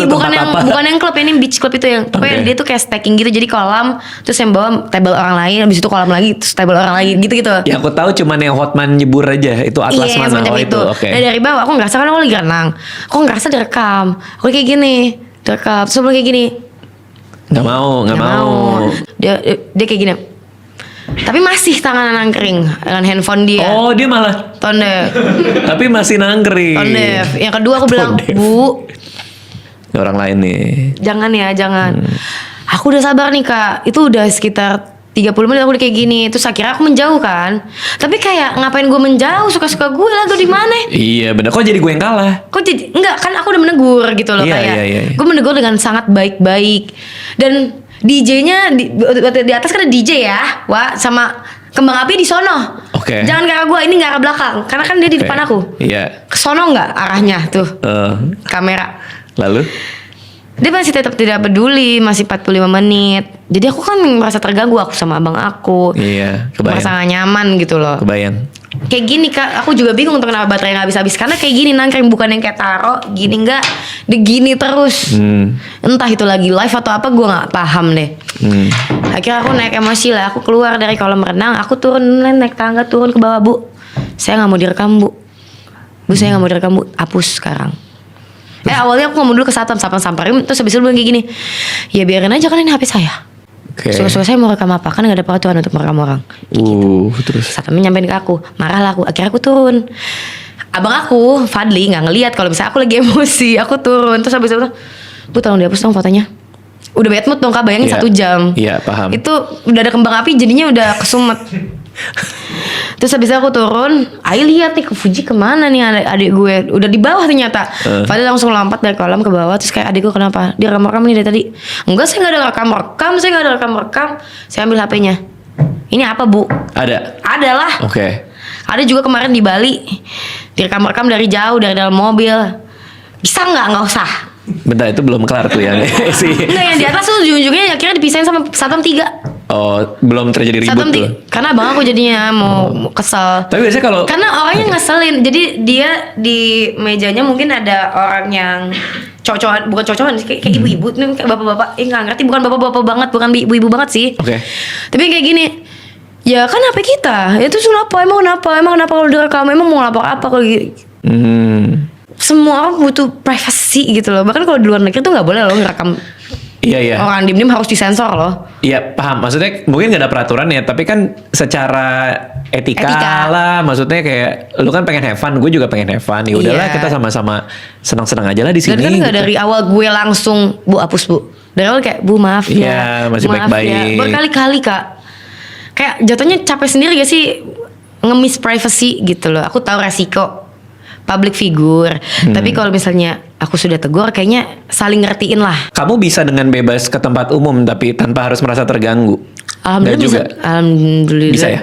Bukan yang klub, ini beach club itu yang pokoknya dia tuh kayak stacking gitu, jadi kolam terus yang bawah table orang lain, habis itu kolam lagi terus table orang lain gitu. Ya aku tahu cuman yang Hotman nyebur aja itu Atlas Iya, mana semacam itu. Oke. Nah dari bawah aku ngerasa kan aku lagi renang, aku ngerasa direkam, aku kayak gini, direkam, terus aku kayak gini, Nggak mau. dia kayak gini. Tapi masih tangan nangkring dengan handphone dia. Oh dia malah Tondef. tapi masih nangkring. Tondef. Yang kedua aku bilang, Tondef. Bu, Orang lain nih. jangan ya, jangan. Aku udah sabar nih kak. Itu udah sekitar 30 menit aku udah kayak gini. Terus akhirnya aku menjauh kan. Tapi kayak ngapain gue menjauh, suka-suka gue lah, gue di mana? Iya bener. Kok jadi gue yang kalah? Kok jadi enggak, kan aku udah menegur gitu loh. Iya, kayak iya. gue menegur dengan sangat baik-baik. Dan DJ-nya di atas kan ada DJ ya, Wah, sama kembang api di sono. Oke. Jangan ke arah gue, ini nggak arah belakang, karena kan dia di depan aku. Iya. Ke sono nggak arahnya tuh kamera. Lalu? Dia masih tetap tidak peduli, masih 45 menit. Jadi aku kan merasa terganggu, aku sama abang aku. Iya. Merasa Kebayang. gak nyaman gitu loh. Kebayang. Kayak gini kak, aku juga bingung untuk kenapa baterai gak habis-habis. Karena kayak gini nangkring, bukan yang kayak taro gini, enggak, dia gini terus. Entah itu lagi live atau apa, gue gak paham deh. Akhirnya aku naik emosi lah, aku keluar dari kolam renang, aku turun naik tangga, turun ke bawah. Bu, saya gak mau direkam bu. Saya gak mau direkam bu, hapus sekarang. Awalnya aku ngomong dulu ke satpam samperin, terus habis itu bilang kayak gini, ya biarin aja kan ini HP saya. Oke. Suka-suka saya mau rekam apa, kan gak ada peraturan untuk merekam orang. Terus. Satpamnya nyampein ke aku, marah lah aku. Akhirnya aku turun. Abang aku, Fadli, nggak ngelihat kalau misalnya aku lagi emosi. Aku turun, terus habis itu, Bu tolong dihapus dong fotonya. Udah bad mood dong kak, bayangin 1 jam. Iya paham. Itu udah ada kembang api, jadinya udah kesumet. Terus habis itu aku turun, ayo lihat nih ke Fuji kemana nih adik gue. Udah di bawah ternyata. Fadli langsung lompat dari kolam ke bawah. Terus kayak adikku kenapa? Dia rekam-rekam nih dari tadi. Enggak, saya nggak ada rekam-rekam. Saya ambil HP-nya. Ini apa bu? Ada lah. Oke. Ada juga kemarin di Bali, direkam-rekam dari jauh, dari dalam mobil. Bisa nggak usah. Bentar itu belum kelar tuh yang sih. Enggak, yang di atas tuh ujung-ujungnya akhirnya dipisahin sama Satpam 3. Oh, belum terjadi ribut Satpam tuh. 3. Karena abang aku jadinya mau kesel. Tapi biasanya kalau Karena orangnya ngeselin. Jadi dia di mejanya mungkin ada orang yang cowok-cowok, bukan cowok-cowok sih, kayak ibu-ibu nih, kayak bapak-bapak. Nggak ngerti, bukan bapak-bapak banget, bukan ibu-ibu banget sih. Oke. Tapi kayak gini, ya kan HP kita, ya terus kenapa? Emang kenapa kalau direkam? Emang mau lapor apa kalau gitu? Semua orang butuh privacy gitu loh. Bahkan kalau di luar negeri tuh nggak boleh loh ngerekam. Iya. Orang diem-diem harus disensor loh. Iya paham. Maksudnya mungkin gak ada peraturan ya, tapi kan secara etika lah. Maksudnya kayak lu kan pengen have fun, gue juga pengen have fun. Ya udahlah, kita sama-sama senang-senang aja lah di sini. Dan kan nggak gitu. dari awal gue langsung Bu hapus Bu. Dari awal kayak Bu maaf ya. Iya, masih maaf baik-baik. Ya. Berkali-kali kak. Kayak jatuhnya capek sendiri gak sih nge-miss privacy gitu loh. Aku tahu resiko public figure. Tapi kalau misalnya aku sudah tegur, kayaknya saling ngertiin lah. Kamu bisa dengan bebas ke tempat umum tapi tanpa harus merasa terganggu. Alhamdulillah Dan juga bisa. Alhamdulillah. bisa ya?